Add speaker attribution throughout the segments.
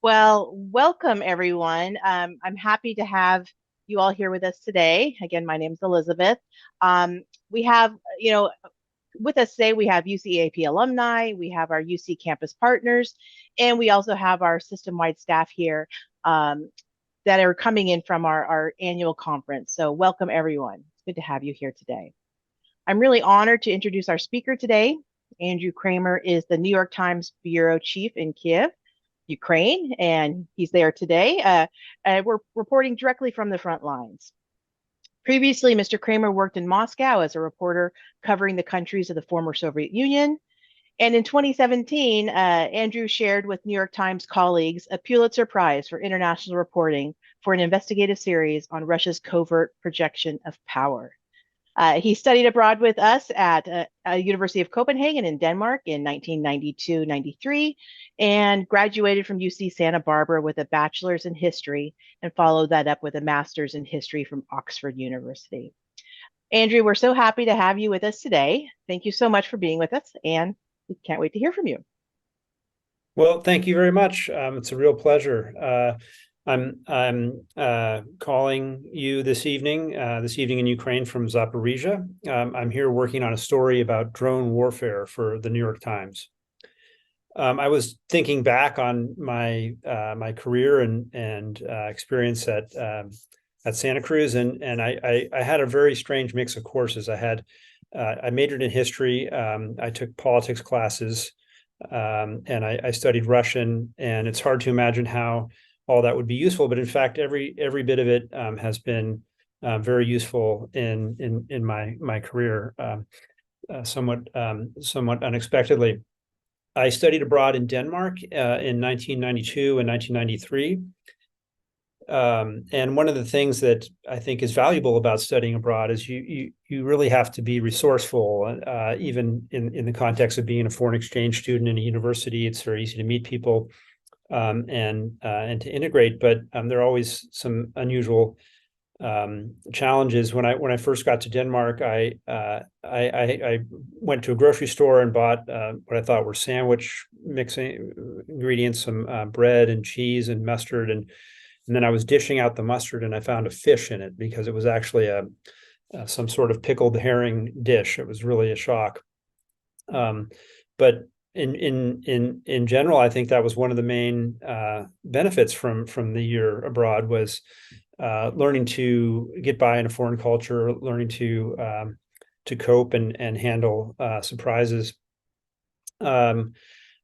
Speaker 1: Well, welcome everyone. I'm happy to have you all here with us today. Again, my name is Elizabeth. We have, with us today, we have UCEAP alumni, we have our UC campus partners, and we also have our system-wide staff here that are coming in from our annual conference. So welcome everyone. It's good to have you here today. I'm really honored to introduce our speaker today. Andrew Kramer is the New York Times bureau chief in Kiev, Ukraine, and he's there today. We're reporting directly from the front lines. Previously, Mr. Kramer worked in Moscow as a reporter covering the countries of the former Soviet Union. And in 2017, Andrew shared with New York Times colleagues a Pulitzer Prize for international reporting for an investigative series on Russia's covert projection of power. He studied abroad with us at University of Copenhagen in Denmark in 1992-93 and graduated from UC Santa Barbara with a bachelor's in history and followed that up with a master's in history from Oxford University. Andrew, we're so happy to have you with us today. Thank you so much for being with us, and we can't wait to hear from you.
Speaker 2: Well, thank you very much. It's a real pleasure. I'm calling you this evening in Ukraine from Zaporizhia. I'm here working on a story about drone warfare for the New York Times. I was thinking back on my career and experience at Santa Cruz, and I had a very strange mix of courses. I majored in history. I took politics classes. And I studied Russian, and it's hard to imagine how all that would be useful. But in fact, every bit of it has been very useful in my career, somewhat unexpectedly. I studied abroad in Denmark in 1992 and 1993. And one of the things that I think is valuable about studying abroad is you really have to be resourceful, even in the context of being a foreign exchange student in a university. It's very easy to meet people and to integrate, but there are always some unusual challenges. When I first got to Denmark, I went to a grocery store and bought what I thought were sandwich mixing ingredients, some bread and cheese and mustard, and then I was dishing out the mustard and I found a fish in it because it was actually some sort of pickled herring dish. It was really a shock. But in general, I think that was one of the main benefits from the year abroad was learning to get by in a foreign culture, learning to cope and handle surprises.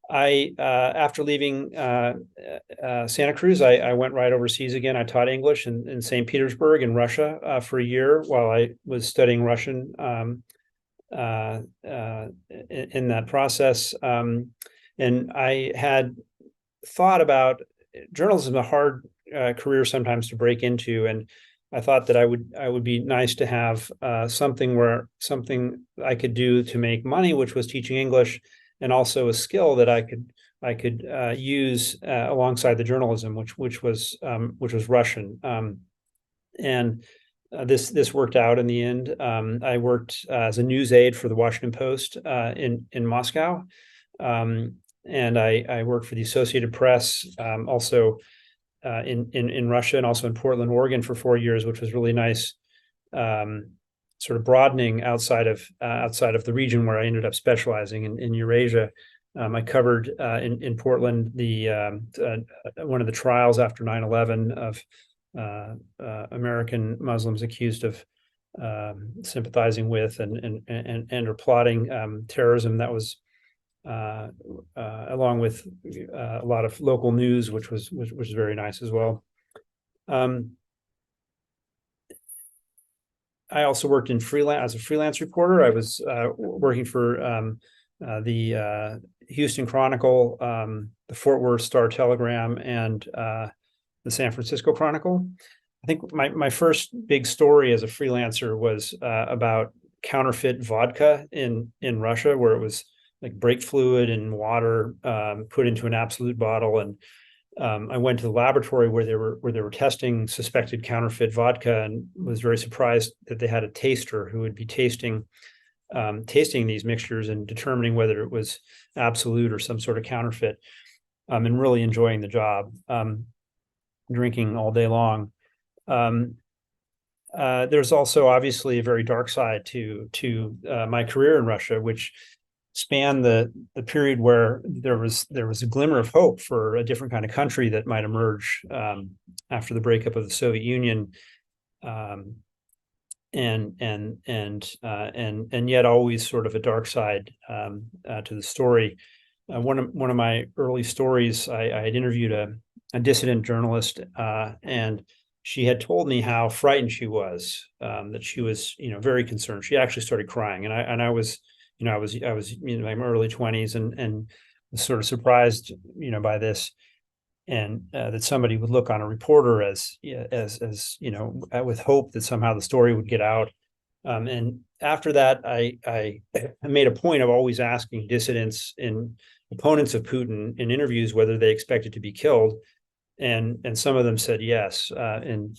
Speaker 2: After leaving Santa Cruz, I went right overseas again. I taught English in St. Petersburg in Russia for a year while I was studying Russian in that process. And I had thought about journalism, a hard career sometimes to break into, and I thought that I would be nice to have something I could do to make money, which was teaching English, and also a skill that I could use alongside the journalism, which was Russian. And this worked out in the end. I worked as a news aide for the Washington Post in Moscow, and I worked for the Associated Press, also in Russia, and also in Portland, Oregon, for 4 years, which was really nice. Sort of broadening outside of the region where I ended up specializing in Eurasia. I covered in Portland one of the trials after 9/11 of American Muslims accused of sympathizing with and or plotting terrorism. That was along with a lot of local news, which was very nice as well. I also worked as a freelance reporter. I was working for the Houston Chronicle, the Fort Worth Star Telegram, and the San Francisco Chronicle. I think my first big story as a freelancer was about counterfeit vodka in Russia, where it was like brake fluid and water put into an Absolute bottle, and I went to the laboratory where they were testing suspected counterfeit vodka, and was very surprised that they had a taster who would be tasting these mixtures and determining whether it was Absolute or some sort of counterfeit. and really enjoying the job, drinking all day long. There's also obviously a very dark side to my career in Russia, which spanned the period where there was a glimmer of hope for a different kind of country that might emerge after the breakup of the Soviet Union, and yet always sort of a dark side to the story. One of my early stories, I had interviewed a dissident journalist, and she had told me how frightened she was, that she was, very concerned. She actually started crying, and I was, I was in my early 20s, and was sort of surprised, by this, and that somebody would look on a reporter as with hope that somehow the story would get out. And after that, I made a point of always asking dissidents and opponents of Putin in interviews whether they expected to be killed, and some of them said yes. And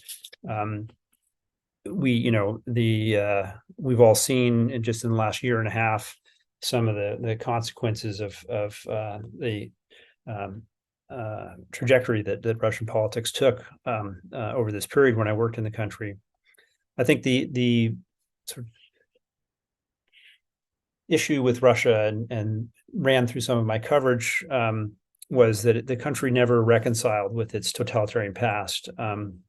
Speaker 2: we've all seen just in the last year and a half some of the consequences of the trajectory that Russian politics took over this period when I worked in the country. I think the sort of issue with Russia and ran through some of my coverage was that the country never reconciled with its totalitarian past, and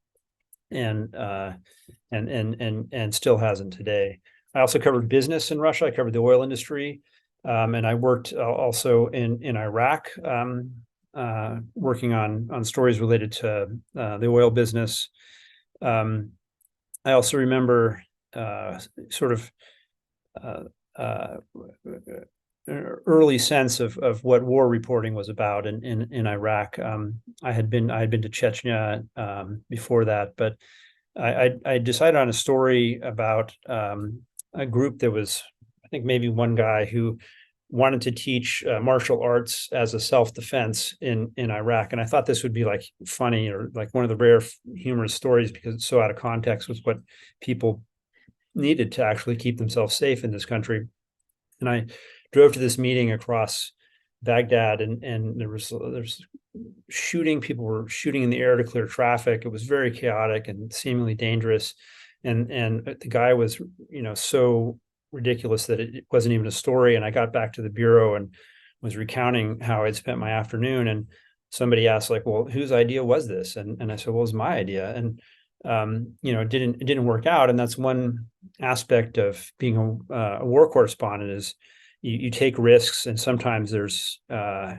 Speaker 2: still hasn't today. I also covered business in Russia. I covered the oil industry, and I worked also in Iraq, working on stories related to the oil business. I also remember sort of early sense of what war reporting was about in Iraq. I had been to Chechnya before that, but I decided on a story about a group that was, I think, maybe one guy who wanted to teach martial arts as a self-defense in Iraq. And I thought this would be like funny, or like one of the rare humorous stories, because it's so out of context with what people needed to actually keep themselves safe in this country. And I drove to this meeting across Baghdad, and there's shooting. People were shooting in the air to clear traffic. It was very chaotic and seemingly dangerous. And the guy was, so ridiculous that it wasn't even a story. And I got back to the bureau and was recounting how I'd spent my afternoon, and somebody asked, like, well, whose idea was this? And I said, well, it was my idea. And it didn't work out. And that's one aspect of being a war correspondent, is you take risks, and sometimes there's a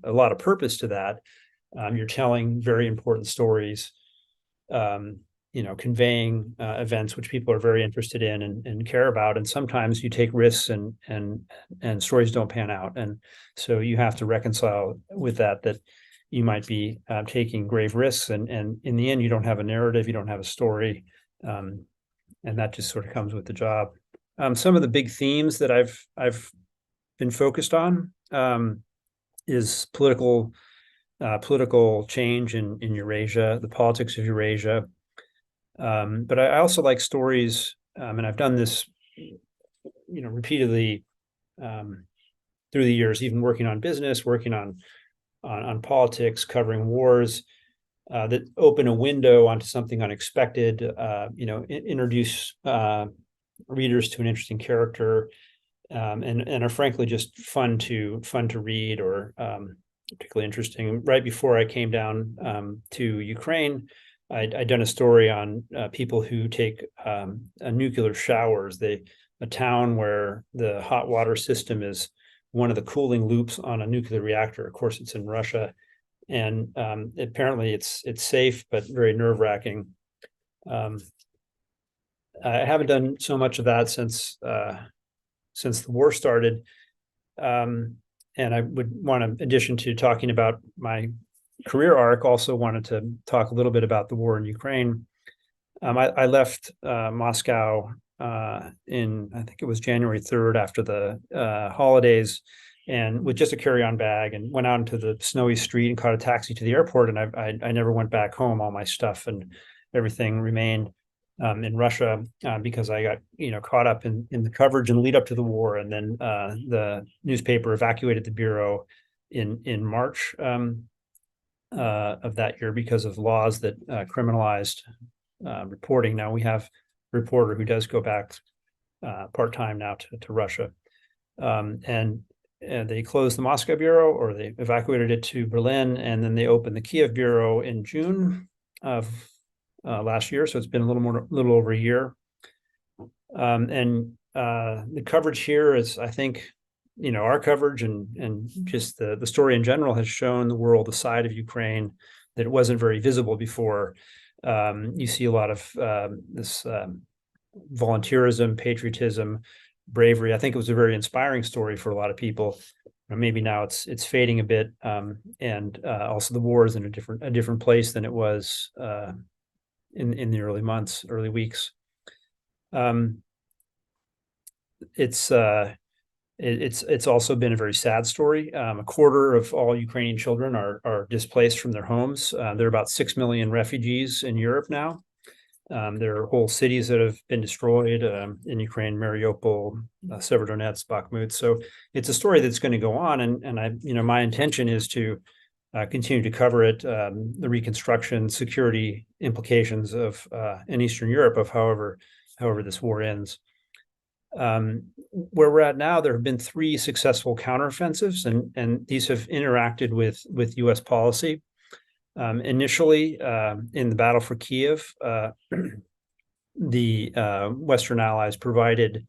Speaker 2: lot of purpose to that. You're telling very important stories, conveying events which people are very interested in and care about. And sometimes you take risks, and stories don't pan out. And so you have to reconcile with that you might be taking grave risks, and in the end, you don't have a narrative, you don't have a story, and that just sort of comes with the job. Some of the big themes that I've been focused on is political change in Eurasia, the politics of Eurasia. But I also like stories, and I've done this, repeatedly through the years, even working on business, working on politics, covering wars, that open a window onto something unexpected. Introduce readers to an interesting character, and are frankly just fun to read, or particularly interesting. Right before I came down to Ukraine, I'd done a story on people who take nuclear showers. A town where the hot water system is one of the cooling loops on a nuclear reactor. Of course, it's in Russia, and apparently it's safe, but very nerve-wracking. I haven't done so much of that since the war started, and I would want, in addition to talking about my career arc, also wanted to talk a little bit about the war in Ukraine. I left Moscow in, I think it was January 3rd, after the holidays, and with just a carry-on bag, and went out into the snowy street and caught a taxi to the airport. And I never went back home. All my stuff and everything remained in Russia, because I got caught up in the coverage and lead up to the war. And then the newspaper evacuated the bureau, in March of that year because of laws that criminalized reporting. Now we have a reporter who does go back part-time now to Russia. And they closed the Moscow bureau, or they evacuated it to Berlin, and then they opened the Kiev bureau in June of last year. So it's been a little over a year. And the coverage here is, I think, our coverage and just the story in general has shown the world the side of Ukraine that it wasn't very visible before. You see a lot of this volunteerism, patriotism, bravery. I think it was a very inspiring story for a lot of people. Maybe now it's fading a bit, and also the war is in a different place than it was in the early weeks. It's also been a very sad story. A quarter of all Ukrainian children are displaced from their homes. There are about 6 million refugees in Europe now. There are whole cities that have been destroyed in Ukraine: Mariupol, Severodonetsk, Bakhmut. So it's a story that's going to go on, and my intention is to continue to cover it, the reconstruction, security implications of in Eastern Europe of however this war ends. Where we're at now, there have been 3 successful counteroffensives, and these have interacted with U.S. policy. Initially, in the battle for Kiev, the Western allies provided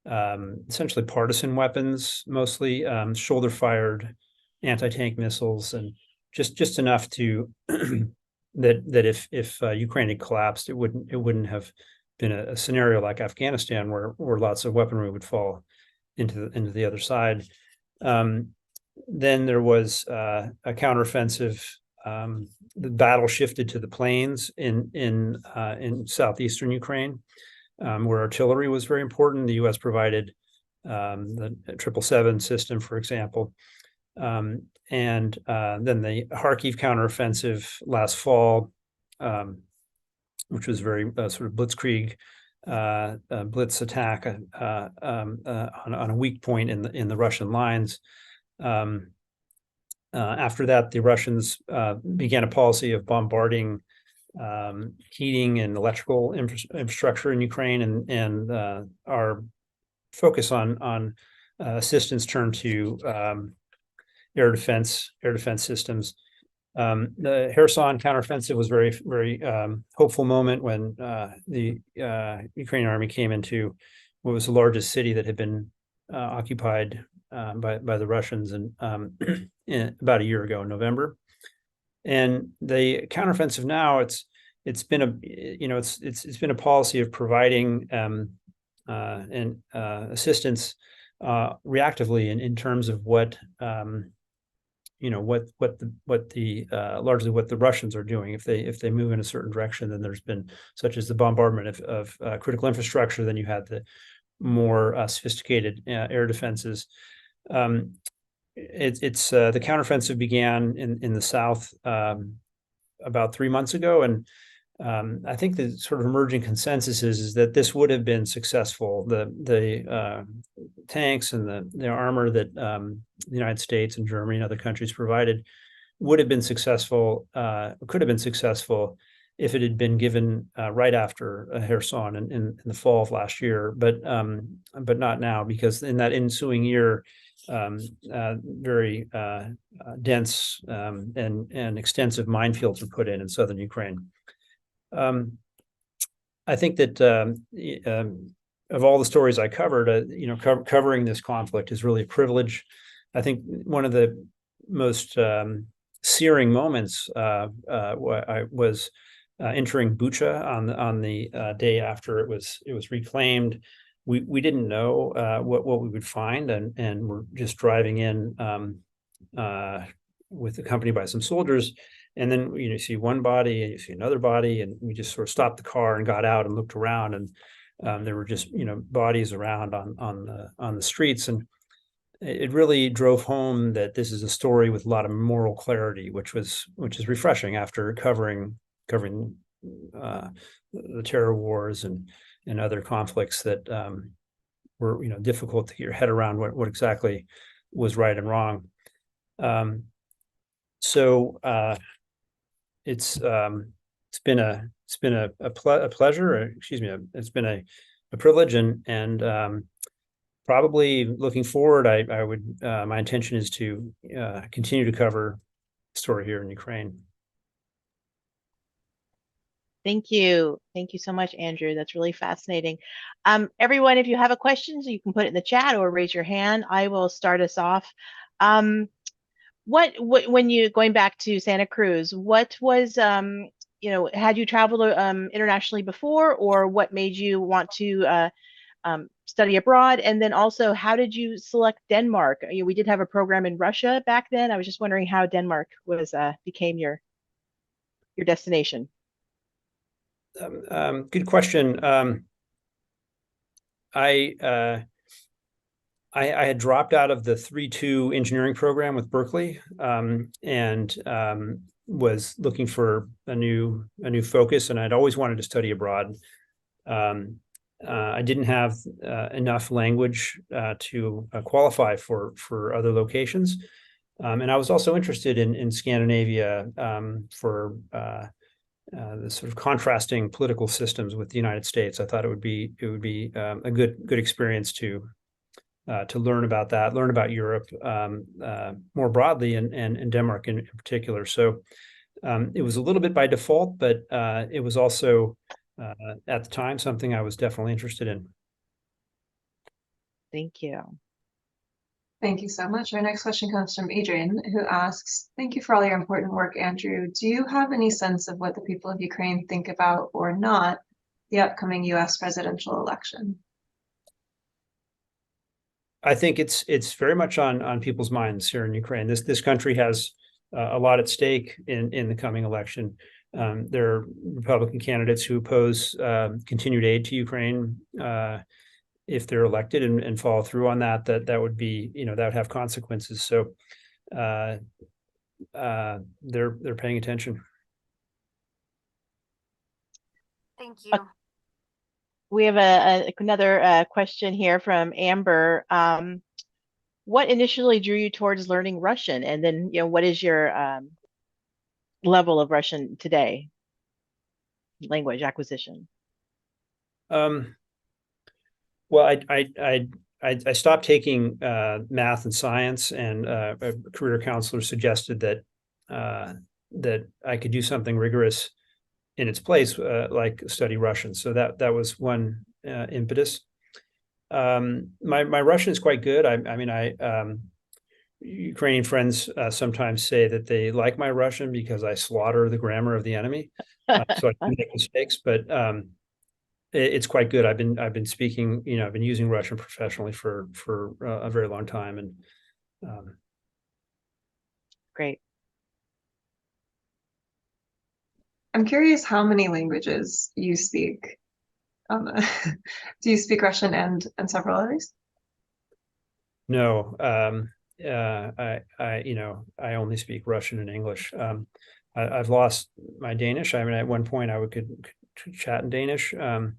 Speaker 2: essentially partisan weapons, mostly shoulder-fired anti-tank missiles, and just enough to that if Ukraine had collapsed, it wouldn't have been a scenario like Afghanistan where lots of weaponry would fall into the other side. Then there was a counteroffensive. The battle shifted to the plains in southeastern Ukraine, where artillery was very important. The U.S. provided the 777 system, for example. And then the Kharkiv counteroffensive last fall, which was very sort of blitzkrieg, blitz attack on a weak point in the Russian lines. After that, the Russians began a policy of bombarding heating and electrical infrastructure in Ukraine, and our focus on assistance turned to air defense systems. The Kherson counteroffensive was very, very hopeful moment when the Ukrainian army came into what was the largest city that had been occupied by the Russians about a year ago in November. And the counteroffensive now, it's been a policy of providing assistance reactively in terms of largely what the Russians are doing. If they move in a certain direction, then there's been, such as the bombardment of critical infrastructure, then you had the more sophisticated air defenses. The counteroffensive began in the south about 3 months ago, and I think the sort of emerging consensus is that this would have been successful. The tanks and the armor that the United States and Germany and other countries provided would have been successful, could have been successful if it had been given right after Kherson in the fall of last year, but not now, because in that ensuing year, very dense and extensive minefields were put in southern Ukraine. I think that of all the stories I covered, covering this conflict is really a privilege. I think one of the most searing moments I was entering Bucha on the day after it was reclaimed. We didn't know what we would find, and we're just driving in accompanied by some soldiers. And then you see one body and you see another body, and we just sort of stopped the car and got out and looked around, and there were just bodies around on the streets, and it really drove home that this is a story with a lot of moral clarity, which is refreshing after covering the terror wars and other conflicts that were difficult to get your head around what exactly was right and wrong. So it's been a pleasure, or, excuse me, it's been a privilege, and probably looking forward, I would my intention is to continue to cover the story here in Ukraine.
Speaker 1: Thank you. Thank you so much, Andrew. That's really fascinating. Everyone, if you have a question, so you can put it in the chat or raise your hand. I will start us off. What when you going back to Santa Cruz, what was had you traveled internationally before, or what made you want to study abroad? And then also, how did you select Denmark? We did have a program in Russia back then. I was just wondering how Denmark was became your destination.
Speaker 2: Good question. I, uh, I had dropped out of the 3-2 engineering program with Berkeley, and was looking for a new focus, and I'd always wanted to study abroad. I didn't have enough language to qualify for other locations, and I was also interested in Scandinavia for the sort of contrasting political systems with the United States. I thought it would be a good experience to learn about that, learn about Europe more broadly, and Denmark in particular. So it was a little bit by default, but it was also at the time something I was definitely interested in.
Speaker 1: Thank you.
Speaker 3: Thank you so much. Our next question comes from Adrian, who asks, thank you for all your important work, Andrew. Do you have any sense of what the people of Ukraine think about or not the upcoming US presidential election?
Speaker 2: I think it's very much on people's minds here in Ukraine. This country has a lot at stake in the coming election. There are Republican candidates who oppose continued aid to Ukraine if they're elected, and follow through on that would be, that would have consequences. So they're paying attention.
Speaker 4: Thank you.
Speaker 1: We have another question here from Amber. What initially drew you towards learning Russian, and then what is your level of Russian today? Language acquisition.
Speaker 2: Well, I stopped taking math and science, and a career counselor suggested that I could do something rigorous in its place, like study Russian. So that was one impetus. My Russian is quite good. I mean, Ukrainian friends sometimes say that they like my Russian because I slaughter the grammar of the enemy, so I can make mistakes, but it's quite good. I've been speaking, I've been using Russian professionally for a very long time, and
Speaker 1: Great.
Speaker 3: I'm curious how many languages you speak. Do you speak Russian and several others?
Speaker 2: No, I only speak Russian and English. I've lost my Danish. I mean, at one point I could chat in Danish, and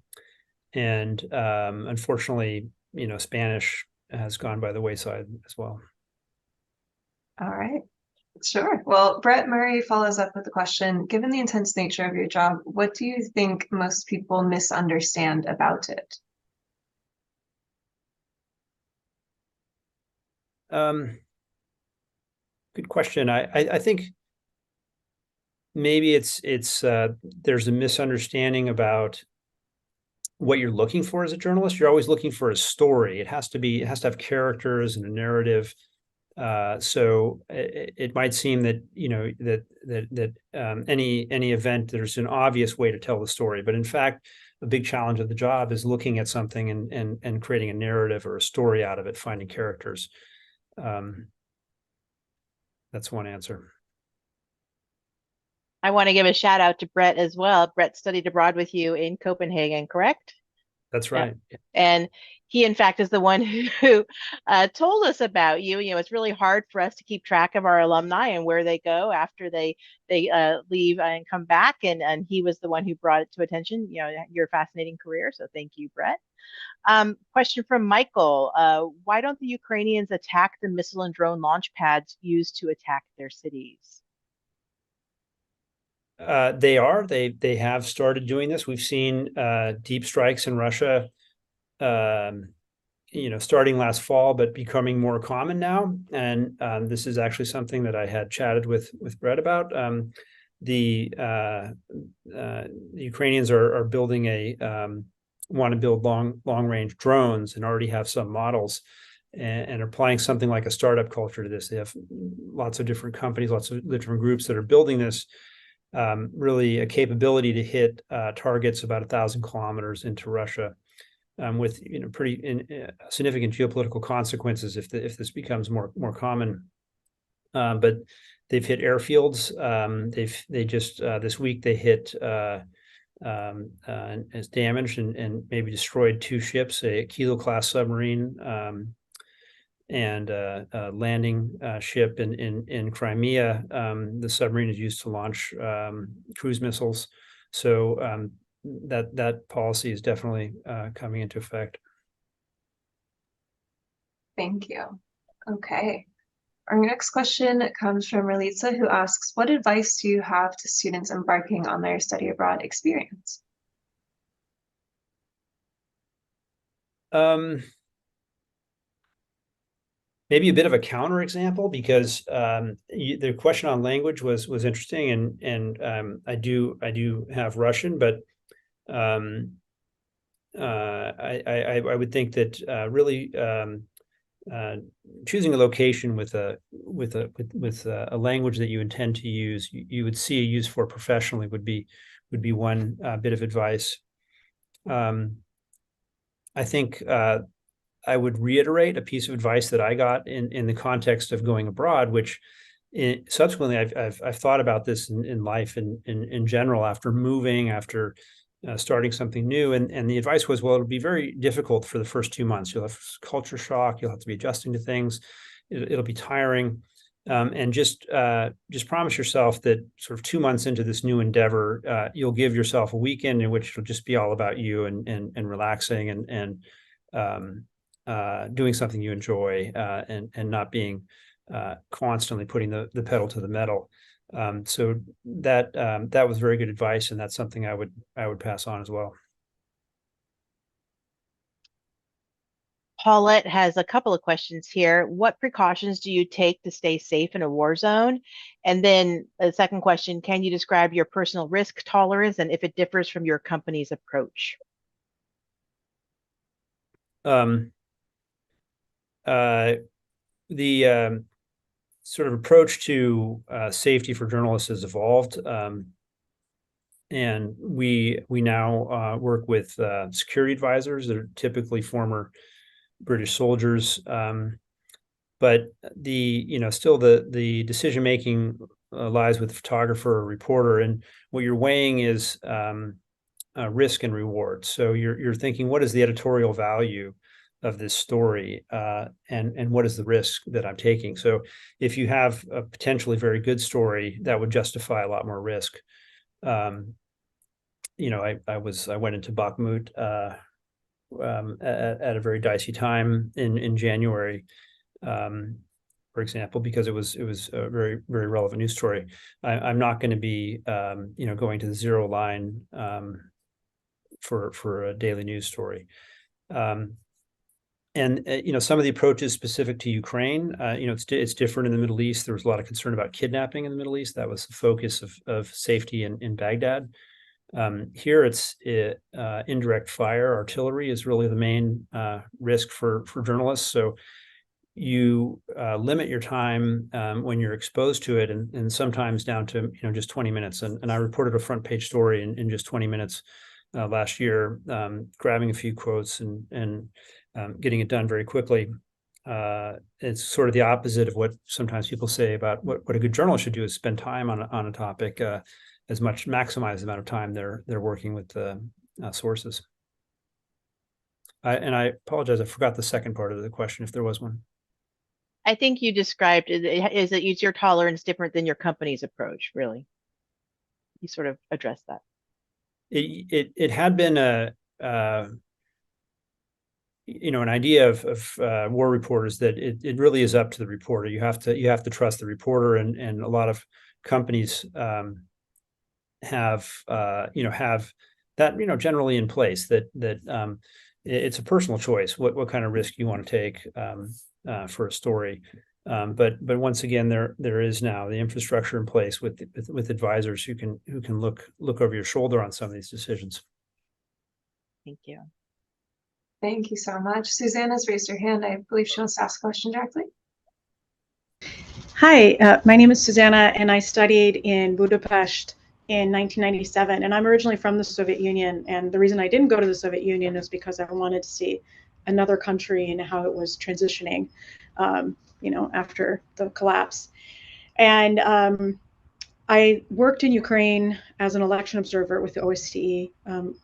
Speaker 2: unfortunately, Spanish has gone by the wayside as well.
Speaker 3: All right. Sure. Well, Brett Murray follows up with the question, given the intense nature of your job, what do you think most people misunderstand about it?
Speaker 2: Good question. I think maybe it's there's a misunderstanding about what you're looking for as a journalist. You're always looking for a story. It has to have characters and a narrative. So it might seem that any event, there's an obvious way to tell the story, but in fact, a big challenge of the job is looking at something and creating a narrative or a story out of it, finding characters. That's one answer.
Speaker 1: I want to give a shout out to Brett as well. Brett studied abroad with you in Copenhagen, correct?
Speaker 2: That's
Speaker 1: Yeah.
Speaker 2: right.
Speaker 1: And he, in fact, is the one who told us about you. You know, it's really hard for us to keep track of our alumni and where they go after they leave and come back. And he was the one who brought it to attention. You know, your fascinating career. So thank you, Brett. Question from Michael. Why don't the Ukrainians attack the missile and drone launch pads used to attack their cities?
Speaker 2: They have started doing this. We've seen deep strikes in Russia, starting last fall, but becoming more common now. And this is actually something that I had chatted with Brett about. The Ukrainians are building want to build long range drones and already have some models, and applying something like a startup culture to this. They have lots of different companies, lots of different groups that are building this. Really a capability to hit targets about 1,000 kilometers into Russia, with pretty significant geopolitical consequences if this becomes more common. But they've hit airfields. They just this week they hit as damaged and maybe destroyed 2 ships, a Kilo class submarine, and a landing ship in Crimea. The submarine is used to launch cruise missiles. So that policy is definitely coming into effect.
Speaker 3: Thank you. Okay. Our next question comes from Relitza, who asks, what advice do you have to students embarking on their study abroad experience?
Speaker 2: Maybe a bit of a counterexample, because the question on language was interesting, and I do have Russian, but I would think that really choosing a location with a language that you intend to use, you would see a use for professionally would be one bit of advice. I think I would reiterate a piece of advice that I got in the context of going abroad, which subsequently I've thought about this in life in general, after moving, after starting something new, and the advice was, well, it'll be very difficult for the first 2 months. You'll have culture shock. You'll have to be adjusting to things. It'll be tiring, and just promise yourself that sort of 2 months into this new endeavor, you'll give yourself a weekend in which it'll just be all about you and relaxing and doing something you enjoy, and not being constantly putting the pedal to the metal. So that was very good advice, and that's something I would pass on as well.
Speaker 1: Paulette has a couple of questions here. What precautions do you take to stay safe in a war zone? And then the second question, can you describe your personal risk tolerance and if it differs from your company's approach?
Speaker 2: The sort of approach to safety for journalists has evolved, and we now work with security advisors that are typically former British soldiers, but still the decision making lies with the photographer or reporter, and what you're weighing is risk and reward. So you're thinking, what is the editorial value of this story, and what is the risk that I'm taking? So if you have a potentially very good story, that would justify a lot more risk. I went into Bakhmut at a very dicey time in January, for example, because it was a very, very relevant news story. I'm not going to be going to the zero line for a daily news story. And some of the approaches specific to Ukraine, it's different in the Middle East. There was a lot of concern about kidnapping in the Middle East. That was the focus of safety in Baghdad. Here, it's indirect fire. Artillery is really the main risk for journalists. So you limit your time when you're exposed to it, and sometimes down to just 20 minutes. And I reported a front page story in just 20 minutes last year, grabbing a few quotes and getting it done very quickly. It's sort of the opposite of what sometimes people say about what a good journalist should do, is spend time on a topic, maximize the amount of time they're working with the sources. And I apologize, I forgot the second part of the question, if there was one.
Speaker 1: I think you described is that your tolerance different than your company's approach, really? You sort of addressed that.
Speaker 2: It had been an idea of war reporters that it really is up to the reporter. You have to trust the reporter, and a lot of companies have that generally in place, that it's a personal choice what kind of risk you want to take for a story. But once again, there is now the infrastructure in place with advisors who can look over your shoulder on some of these decisions.
Speaker 1: Thank you.
Speaker 3: Thank you so much. Susanna's raised her hand. I believe she wants to ask a question directly.
Speaker 5: Hi, my name is Susanna, and I studied in Budapest in 1997, and I'm originally from the Soviet Union. And the reason I didn't go to the Soviet Union is because I wanted to see another country and how it was transitioning, after the collapse. And I worked in Ukraine as an election observer with the OSCE.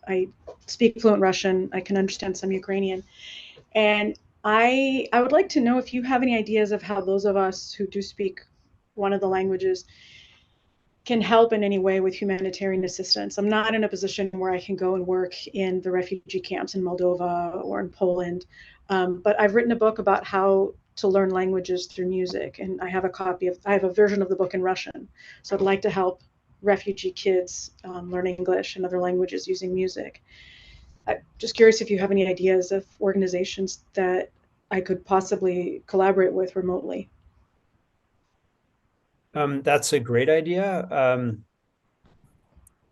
Speaker 5: I speak fluent Russian. I can understand some Ukrainian. And I would like to know if you have any ideas of how those of us who do speak one of the languages can help in any way with humanitarian assistance. I'm not in a position where I can go and work in the refugee camps in Moldova or in Poland, but I've written a book about how to learn languages through music, and I have a version of the book in Russian. So I'd like to help refugee kids learn English and other languages using music. I'm just curious if you have any ideas of organizations that I could possibly collaborate with remotely.
Speaker 2: That's a great idea.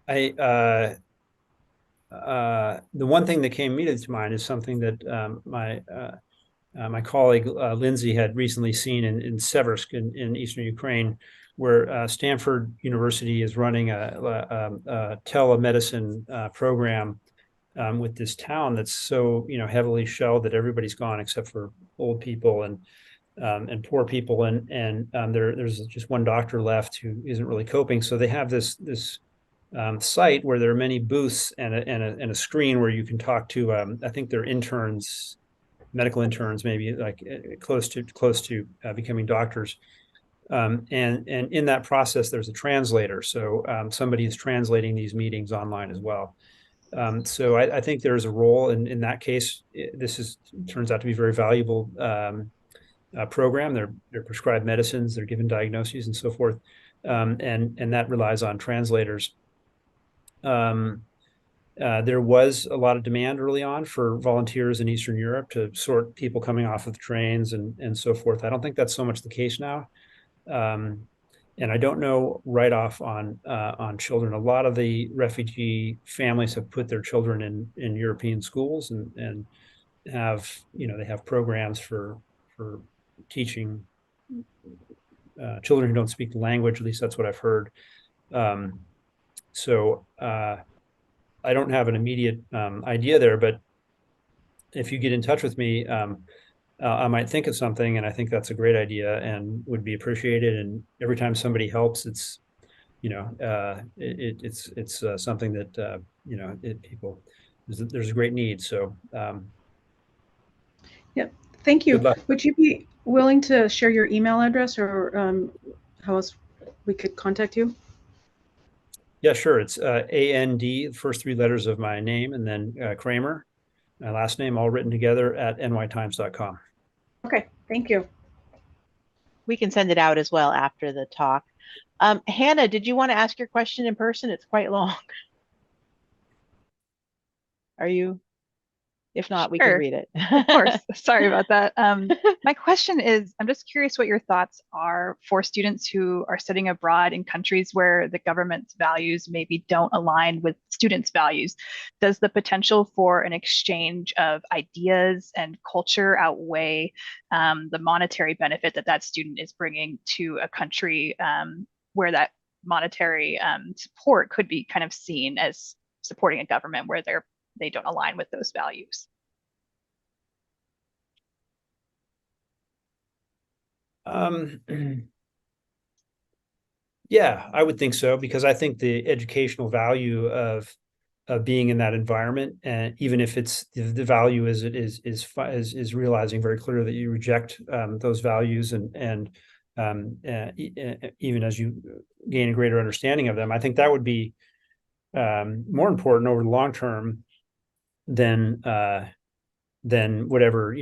Speaker 2: The one thing that came immediately to mind is something that my colleague Lindsay had recently seen in Seversk in eastern Ukraine, where Stanford University is running a telemedicine program with this town that's so heavily shelled that everybody's gone except for old people and poor people, and there's just one doctor left who isn't really coping. So they have this site where there are many booths and a screen where you can talk to I think they're interns, medical interns, maybe like close to becoming doctors. And in that process, there's a translator. So somebody is translating these meetings online as well. So I think there's a role in that case. This turns out to be a very valuable program. They're prescribed medicines, they're given diagnoses and so forth. And that relies on translators. There was a lot of demand early on for volunteers in Eastern Europe to sort people coming off of the trains and so forth. I don't think that's so much the case now. And I don't know right off on children. A lot of the refugee families have put their children in European schools and have they have programs for teaching children who don't speak the language. At least that's what I've heard. So I don't have an immediate idea there, but if you get in touch with me, I might think of something, and I think that's a great idea and would be appreciated. And every time somebody helps, it's something that people there's a great need. So
Speaker 5: Yep. Thank you.
Speaker 2: Good luck.
Speaker 5: Would you be willing to share your email address or how else we could contact you?
Speaker 2: Yeah, sure. It's AND, the first three letters of my name, and then Kramer, my last name, all written together at nytimes.com.
Speaker 5: Okay, thank you.
Speaker 1: We can send it out as well after the talk. Hannah, did you want to ask your question in person? It's quite long. Are you? If not, we can
Speaker 6: Sure.
Speaker 1: read it.
Speaker 6: Of course. Sorry about that. My question is, I'm just curious what your thoughts are for students who are studying abroad in countries where the government's values maybe don't align with students' values. Does the potential for an exchange of ideas and culture outweigh the monetary benefit that student is bringing to a country where that monetary support could be kind of seen as supporting a government where they don't align with those values?
Speaker 2: Yeah, I would think so, because I think the educational value of being in that environment, and even if it's the value is realizing very clearly that you reject those values, and even as you gain a greater understanding of them, I think that would be more important over the long term than whatever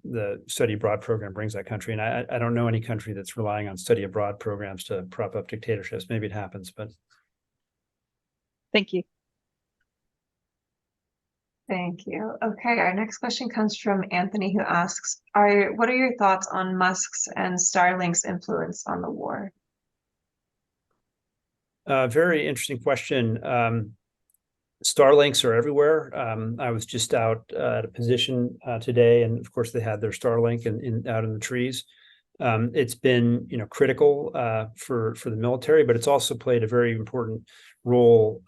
Speaker 2: the study abroad program brings that country. And I don't know any country that's relying on study abroad programs to prop up dictatorships. Maybe it happens, but
Speaker 6: Thank you.
Speaker 3: Thank you. Okay, our next question comes from Anthony, who asks, what are your thoughts on Musk's and Starlink's influence on the war?
Speaker 2: Very interesting question. Starlinks are everywhere. I was just out at a position today, and of course they had their Starlink out in the trees. It's been critical for the military, but it's also played a very important role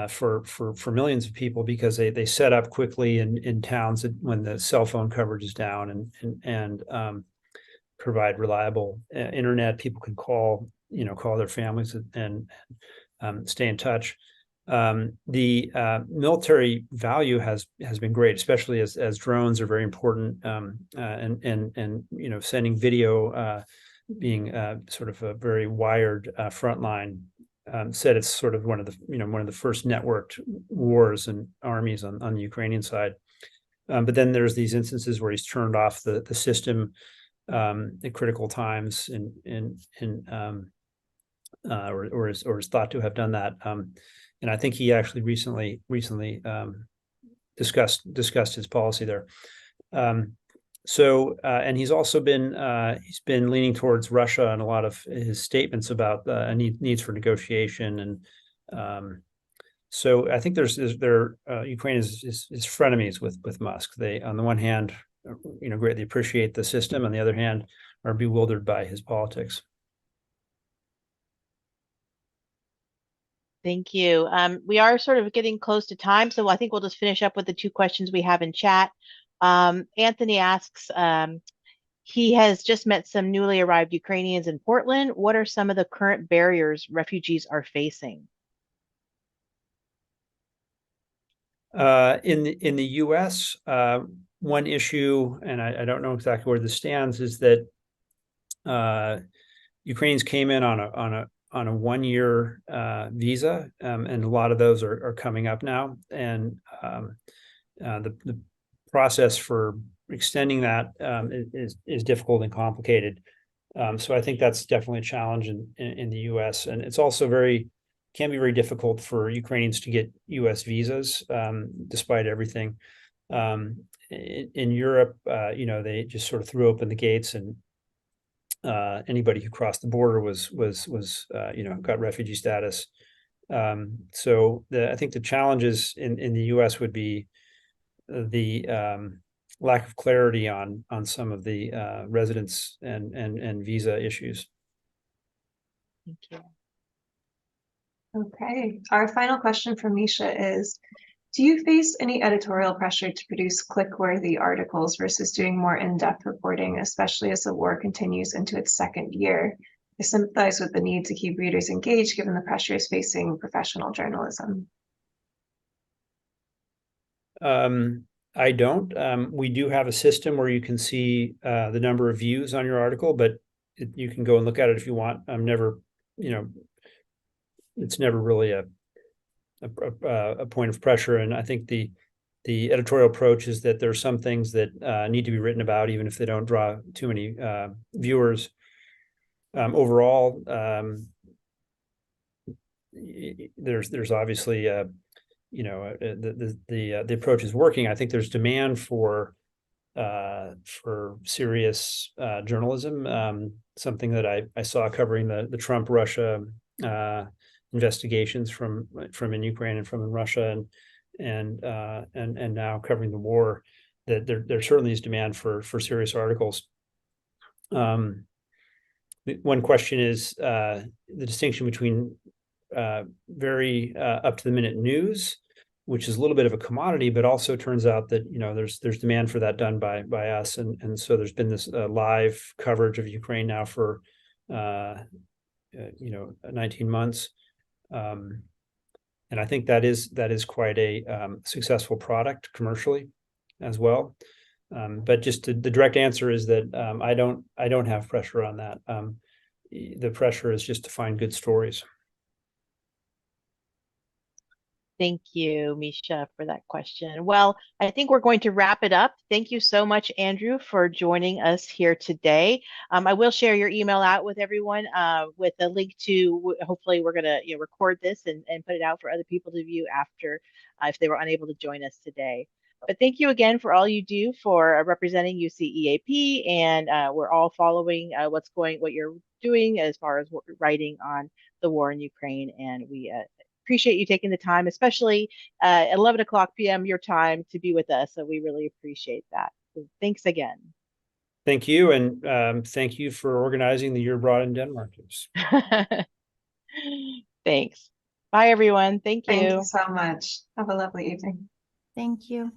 Speaker 2: for millions of people, because they set up quickly in towns when the cell phone coverage is down, and provide reliable internet. People can call their families and stay in touch. The military value has been great, especially as drones are very important, and sending video being sort of a very wired frontline. Said it's sort of one of the first networked wars and armies on the Ukrainian side. But then there's these instances where he's turned off the system at critical times, or is thought to have done that. And I think he actually recently discussed his policy there. And he's also been leaning towards Russia in a lot of his statements about needs for negotiation, and so I think Ukraine is frenemies with Musk. They, on the one hand, greatly appreciate the system, on the other hand, are bewildered by his politics.
Speaker 1: Thank you. We are sort of getting close to time, so I think we'll just finish up with the two questions we have in chat. Anthony asks, he has just met some newly arrived Ukrainians in Portland. What are some of the current barriers refugees are facing?
Speaker 2: In the U.S., one issue, and I don't know exactly where this stands, is that Ukrainians came in on a 1-year visa, and a lot of those are coming up now, and the process for extending that is difficult and complicated. So I think that's definitely a challenge in the U.S., and it's also can be very difficult for Ukrainians to get U.S. visas, despite everything. In Europe, they just sort of threw open the gates, and anybody who crossed the border was got refugee status. So I think the challenges in the U.S. would be the lack of clarity on some of the residence and visa issues.
Speaker 1: Thank you.
Speaker 3: Okay, our final question from Misha is, do you face any editorial pressure to produce click-worthy articles versus doing more in-depth reporting, especially as the war continues into its second year? I sympathize with the need to keep readers engaged given the pressures facing professional journalism.
Speaker 2: I don't. We do have a system where you can see the number of views on your article, but you can go and look at it if you want. It's never really a point of pressure, and I think the editorial approach is that there are some things that need to be written about, even if they don't draw too many viewers. Overall, there's obviously the approach is working. I think there's demand for serious journalism. Something that I saw covering the Trump Russia investigations from in Ukraine and from in Russia, and now covering the war, that there certainly is demand for serious articles. One question is the distinction between very up to the minute news, which is a little bit of a commodity, but also turns out that there's demand for that done by us, and so there's been this live coverage of Ukraine now for 19 months. And I think that is quite a successful product commercially as well. But just the direct answer is that I don't have pressure on that. The pressure is just to find good stories.
Speaker 1: Thank you, Misha, for that question. Well, I think we're going to wrap it up. Thank you so much, Andrew, for joining us here today. I will share your email out with everyone with a link to, hopefully we're going to record this and put it out for other people to view after if they were unable to join us today. But thank you again for all you do for representing UCEAP, and we're all following what you're doing as far as writing on the war in Ukraine, and we appreciate you taking the time, especially at 11 o'clock p.m. your time, to be with us. So we really appreciate that. So thanks again.
Speaker 2: Thank you, and thank you for organizing the Year Abroad in Denmark.
Speaker 1: Thanks. Bye, everyone. Thank you.
Speaker 3: Thank you so much. Have a lovely evening.
Speaker 4: Thank you.